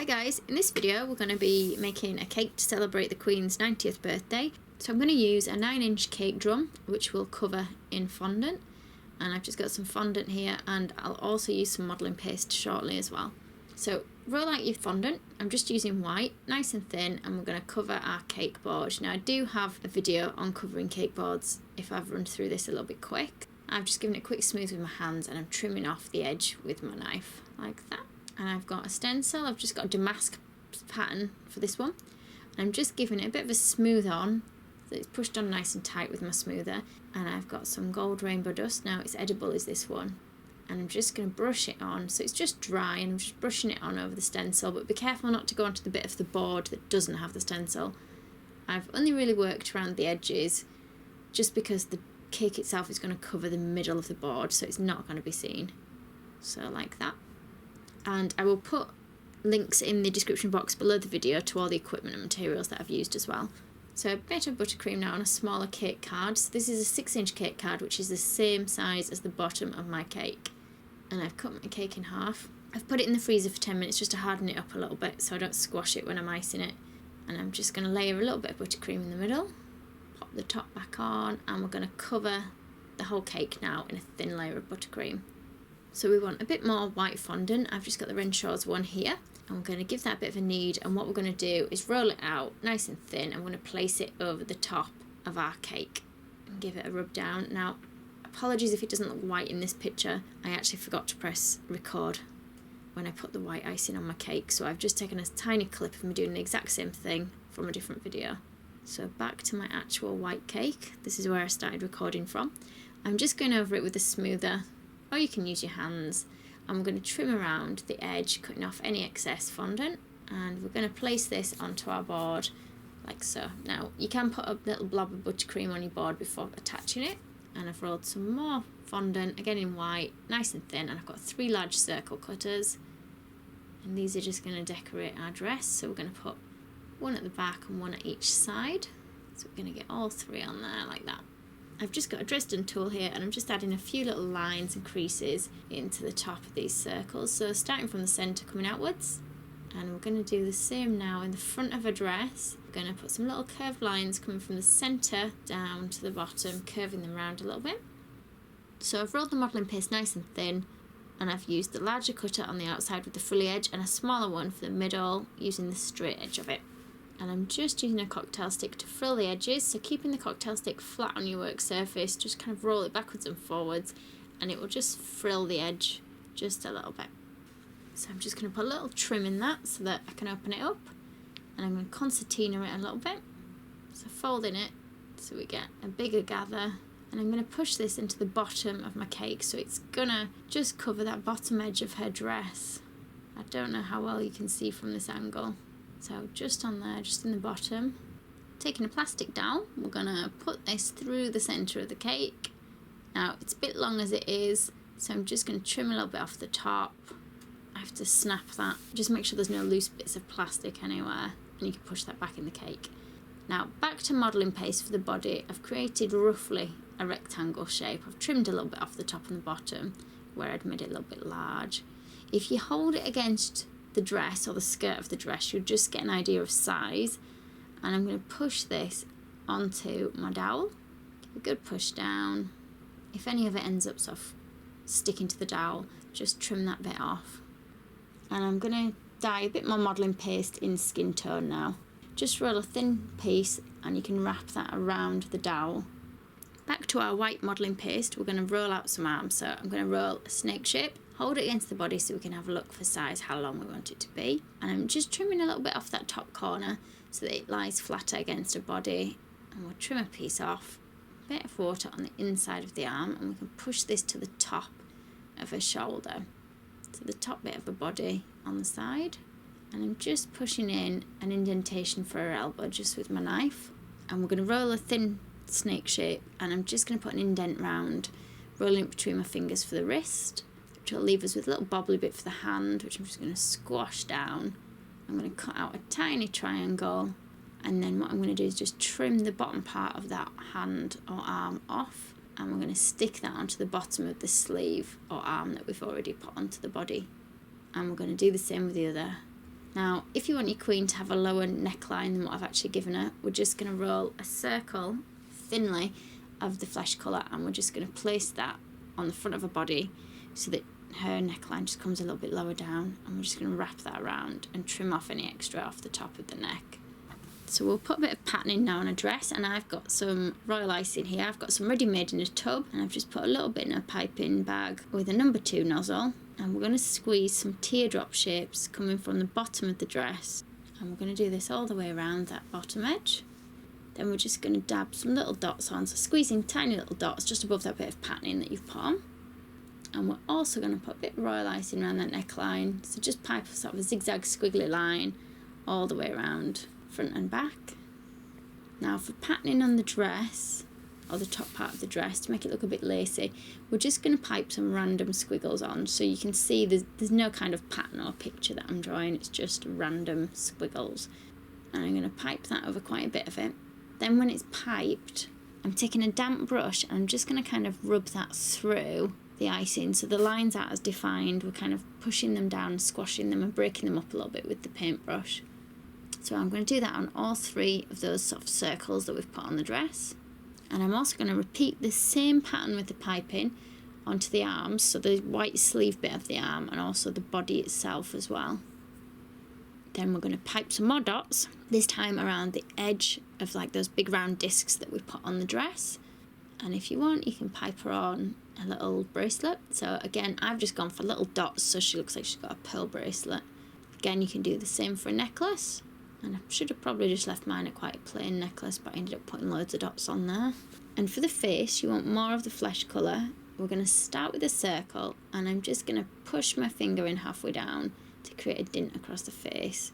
Hi guys, in this video we're going to be making a cake to celebrate the Queen's 90th birthday. So I'm going to use a 9-inch cake drum which we'll cover in fondant, and I've just got some fondant here, and I'll also use some modelling paste shortly as well. So roll out your fondant. I'm just using white, nice and thin, and we're going to cover our cake board. Now I do have a video on covering cake boards if I've run through this a little bit quick. I've just given it a quick smooth with my hands and I'm trimming off the edge with my knife like that. And I've got a stencil. I've just got a damask pattern for this one. And I'm just giving it a bit of a smooth on, so it's pushed on nice and tight with my smoother. And I've got some gold rainbow dust. Now it's edible is this one. And I'm just going to brush it on, so it's just dry, and I'm just brushing it on over the stencil, but be careful not to go onto the bit of the board that doesn't have the stencil. I've only really worked around the edges just because the cake itself is going to cover the middle of the board, so it's not going to be seen. So like that. And I will put links in the description box below the video to all the equipment and materials that I've used as well. So a bit of buttercream now on a smaller cake card. So this is a 6-inch cake card, which is the same size as the bottom of my cake. And I've cut my cake in half. I've put it in the freezer for 10 minutes just to harden it up a little bit so I don't squash it when I'm icing it. And I'm just going to layer a little bit of buttercream in the middle, pop the top back on, and we're going to cover the whole cake now in a thin layer of buttercream. So we want a bit more white fondant. I've just got the Renshaw's one here, and we're going to give that a bit of a knead, and what we're going to do is roll it out nice and thin. I'm going to place it over the top of our cake and give it a rub down. Now, apologies if it doesn't look white in this picture. I actually forgot to press record when I put the white icing on my cake, so I've just taken a tiny clip of me doing the exact same thing from a different video. So back to my actual white cake. This is where I started recording from. I'm just going over it with a smoother, or you can use your hands. I'm going to trim around the edge, cutting off any excess fondant, and we're going to place this onto our board like so. Now you can put a little blob of buttercream on your board before attaching it, and I've rolled some more fondant, again in white, nice and thin, and I've got 3 large circle cutters, and these are just going to decorate our dress. So we're going to put one at the back and one at each side, so we're going to get all 3 on there like that. I've just got a Dresden tool here, and I'm just adding a few little lines and creases into the top of these circles, so starting from the centre coming outwards. And we're going to do the same now in the front of a dress. We're going to put some little curved lines coming from the centre down to the bottom, curving them around a little bit. So I've rolled the modelling paste nice and thin, and I've used the larger cutter on the outside with the frilly edge and a smaller one for the middle using the straight edge of it. And I'm just using a cocktail stick to frill the edges, so keeping the cocktail stick flat on your work surface, just kind of roll it backwards and forwards, and it will just frill the edge just a little bit. So I'm just going to put a little trim in that so that I can open it up, and I'm going to concertina it a little bit, so folding it so we get a bigger gather, and I'm going to push this into the bottom of my cake, so it's going to just cover that bottom edge of her dress. I don't know how well you can see from this angle. So just on there, just in the bottom. Taking a plastic dowel, we're going to put this through the centre of the cake. Now it's a bit long as it is, so I'm just going to trim a little bit off the top. I have to snap that, just make sure there's no loose bits of plastic anywhere, and you can push that back in the cake. Now back to modelling paste for the body. I've created roughly a rectangle shape. I've trimmed a little bit off the top and the bottom where I'd made it a little bit large. If you hold it against the dress or the skirt of the dress, you'll just get an idea of size. And I'm going to push this onto my dowel, give a good push down. If any of it ends up sort of sticking to the dowel, just trim that bit off. And I'm going to dye a bit more modelling paste in skin tone now. Just roll a thin piece and you can wrap that around the dowel. Back to our white modelling paste, we're going to roll out some arms. So I'm going to roll a snake shape, hold it against the body so we can have a look for size, how long we want it to be. And I'm just trimming a little bit off that top corner so that it lies flatter against her body. And we'll trim a piece off, a bit of water on the inside of the arm, and we can push this to the top of her shoulder, to the top bit of her body on the side. And I'm just pushing in an indentation for her elbow just with my knife. And we're going to roll a thin snake shape, and I'm just going to put an indent round, rolling it between my fingers for the wrist, which will leave us with a little bobbly bit for the hand, which I'm just going to squash down. I'm going to cut out a tiny triangle, and then what I'm going to do is just trim the bottom part of that hand or arm off, and we're going to stick that onto the bottom of the sleeve or arm that we've already put onto the body. And we're going to do the same with the other Now, if you want your queen to have a lower neckline than what I've actually given her, we're just going to roll a circle thinly of the flesh colour, and we're just going to place that on the front of her body so that her neckline just comes a little bit lower down, and we're just going to wrap that around and trim off any extra off the top of the neck. So we'll put a bit of patterning now on a dress, and I've got some royal icing here. I've got some ready made in a tub, and I've just put a little bit in a piping bag with a number 2 nozzle, and we're going to squeeze some teardrop shapes coming from the bottom of the dress, and we're going to do this all the way around that bottom edge. Then we're just going to dab some little dots on, so squeezing tiny little dots just above that bit of patterning that you've put on. And we're also going to put a bit of royal icing around that neckline, so just pipe sort of a zigzag squiggly line all the way around front and back. Now for patterning on the dress, or the top part of the dress, to make it look a bit lacy, we're just going to pipe some random squiggles on, so you can see there's no kind of pattern or picture that I'm drawing, it's just random squiggles. And I'm going to pipe that over quite a bit of it. Then when it's piped, I'm taking a damp brush and I'm just going to kind of rub that through the icing, so the lines aren't as defined. We're kind of pushing them down, squashing them and breaking them up a little bit with the paintbrush. So I'm going to do that on all 3 of those sort of circles that we've put on the dress. And I'm also going to repeat the same pattern with the piping onto the arms, so the white sleeve bit of the arm and also the body itself as well. Then we're going to pipe some more dots, this time around the edge of like those big round discs that we put on the dress. And if you want, you can pipe her on a little bracelet. So again, I've just gone for little dots so she looks like she's got a pearl bracelet. Again, you can do the same for a necklace. And I should have probably just left mine at quite a plain necklace, but I ended up putting loads of dots on there. And for the face, you want more of the flesh colour. We're going to start with a circle, and I'm just going to push my finger in halfway down to create a dint across the face.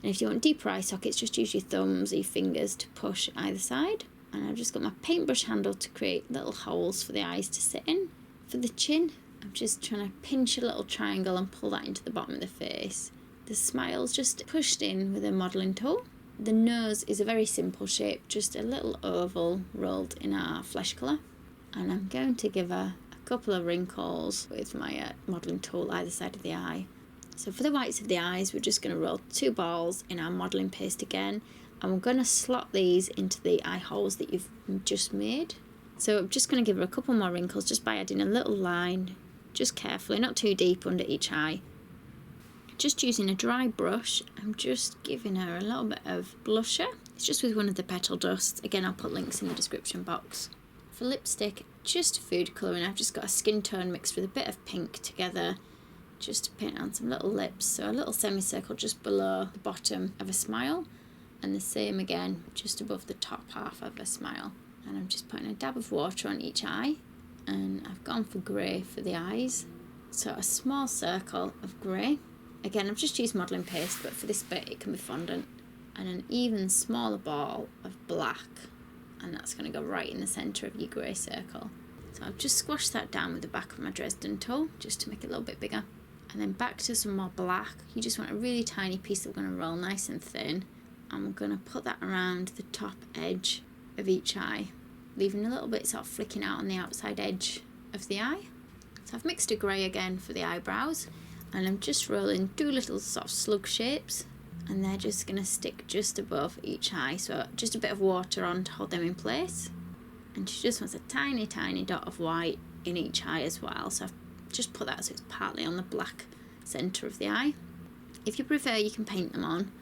And if you want deeper eye sockets, just use your thumbs or your fingers to push either side. And I've just got my paintbrush handle to create little holes for the eyes to sit in. For the chin, I'm just trying to pinch a little triangle and pull that into the bottom of the face. The smile's just pushed in with a modelling tool. The nose is a very simple shape, just a little oval rolled in our flesh colour. And I'm going to give her a couple of wrinkles with my modelling tool either side of the eye. So for the whites of the eyes, we're just going to roll 2 balls in our modelling paste again, and we're going to slot these into the eye holes that you've just made. So I'm just going to give her a couple more wrinkles just by adding a little line, just carefully, not too deep under each eye. Just using a dry brush, I'm just giving her a little bit of blusher. It's just with one of the petal dusts. Again, I'll put links in the description box. For lipstick, just food colouring. I've just got a skin tone mixed with a bit of pink together, just to paint on some little lips. So a little semicircle just below the bottom of a smile, and the same again just above the top half of a smile. And I'm just putting a dab of water on each eye, and I've gone for grey for the eyes. So a small circle of grey. Again, I've just used modelling paste, but for this bit it can be fondant. And an even smaller ball of black, and that's going to go right in the centre of your grey circle. So I've just squashed that down with the back of my Dresden tool, just to make it a little bit bigger. And then back to some more black. You just want a really tiny piece that we're going to roll nice and thin. And we're going to put that around the top edge of each eye, leaving a little bit sort of flicking out on the outside edge of the eye. So I've mixed a grey again for the eyebrows, and I'm just rolling 2 little sort of slug shapes, and they're just going to stick just above each eye, so just a bit of water on to hold them in place. And she just wants a tiny dot of white in each eye as well, so I've just put that so it's partly on the black centre of the eye. If you prefer, you can paint them on.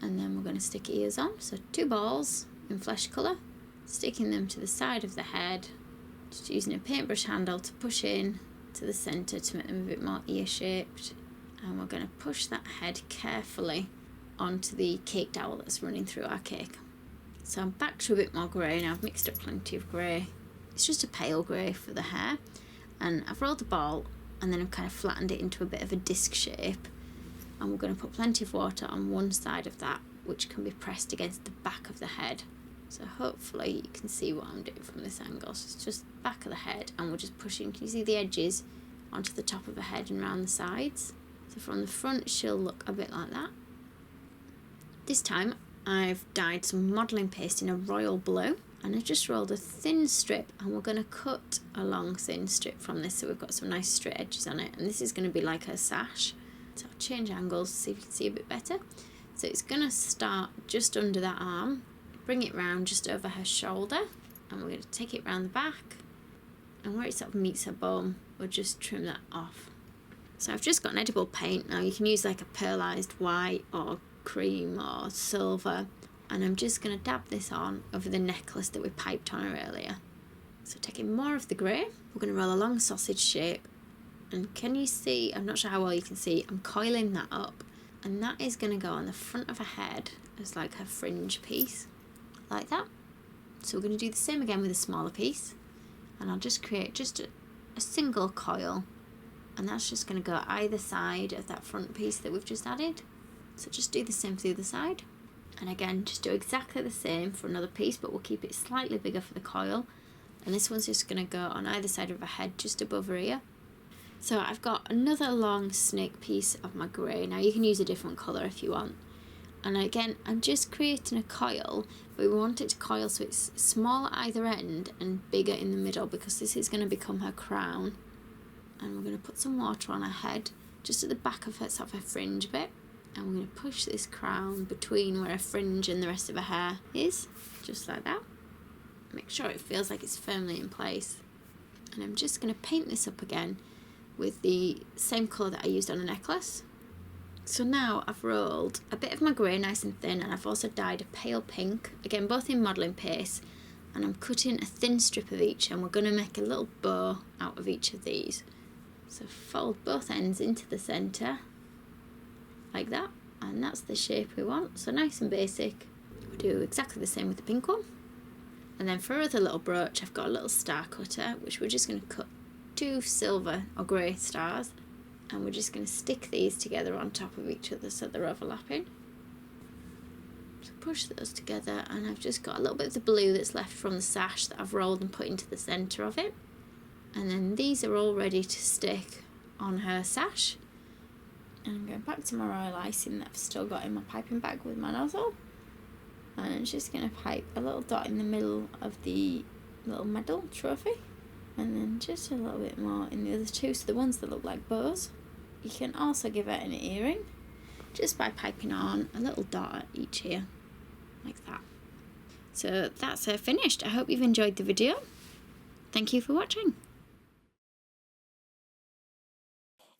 And then we're going to stick ears on, so 2 balls in flesh colour, sticking them to the side of the head, just using a paintbrush handle to push in to the centre to make them a bit more ear shaped. And we're going to push that head carefully onto the cake dowel that's running through our cake. So I'm back to a bit more grey now. I've mixed up plenty of grey. It's just a pale grey for the hair, and I've rolled the ball and then I've kind of flattened it into a bit of a disc shape, and we're going to put plenty of water on one side of that, which can be pressed against the back of the head. So hopefully you can see what I'm doing from this angle. So it's just back of the head, and we're just pushing, can you see the edges, onto the top of the head and round the sides. So from the front she'll look a bit like that. This time I've dyed some modelling paste in a royal blue, and I've just rolled a thin strip, and we're going to cut a long thin strip from this so we've got some nice straight edges on it, and this is going to be like her sash. So I'll change angles so you can see a bit better. So it's going to start just under that arm, bring it round just over her shoulder, and we're going to take it round the back, and where it sort of meets her bum, we'll just trim that off. So I've just got an edible paint. Now you can use like a pearlised white or cream or silver, and I'm just going to dab this on over the necklace that we piped on her earlier. So taking more of the grey, we're going to roll a long sausage shape, and can you see, I'm not sure how well you can see, I'm coiling that up, and that is going to go on the front of her head as like her fringe piece, like that. So we're going to do the same again with a smaller piece, and I'll just create just a single coil, and that's just going to go either side of that front piece that we've just added. So just do the same for the other side, and again just do exactly the same for another piece, but we'll keep it slightly bigger for the coil, and this one's just going to go on either side of her head just above her ear. So I've got another long snake piece of my grey. Now you can use a different colour if you want, and again I'm just creating a coil, but we want it to coil so it's small at either end and bigger in the middle, because this is going to become her crown. And we're going to put some water on her head just at the back of her, sort of her fringe bit, and we're going to push this crown between where her fringe and the rest of her hair is, just like that. Make sure it feels like it's firmly in place, and I'm just going to paint this up again with the same colour that I used on a necklace. So now I've rolled a bit of my grey nice and thin, and I've also dyed a pale pink, again both in modelling paste, and I'm cutting a thin strip of each, and we're going to make a little bow out of each of these. So fold both ends into the centre, like that, and that's the shape we want, so nice and basic. We'll do exactly the same with the pink one. And then for our other little brooch, I've got a little star cutter, which we're just going to cut 2 silver or grey stars, and we're just going to stick these together on top of each other so they're overlapping. So push those together, and I've just got a little bit of the blue that's left from the sash that I've rolled and put into the centre of it. And then these are all ready to stick on her sash. And I'm going back to my royal icing that I've still got in my piping bag with my nozzle. And I'm just going to pipe a little dot in the middle of the little medal trophy. And then just a little bit more in the other two, so the ones that look like bows. You can also give it an earring just by piping on a little dot at each ear, like that. So that's her finished. I hope you've enjoyed the video. Thank you for watching.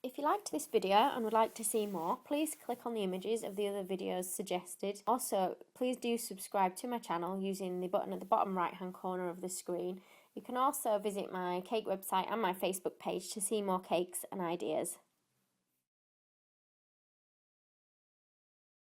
If you liked this video and would like to see more, please click on the images of the other videos suggested. Also, please do subscribe to my channel using the button at the bottom right hand corner of the screen. You can also visit my cake website and my Facebook page to see more cakes and ideas.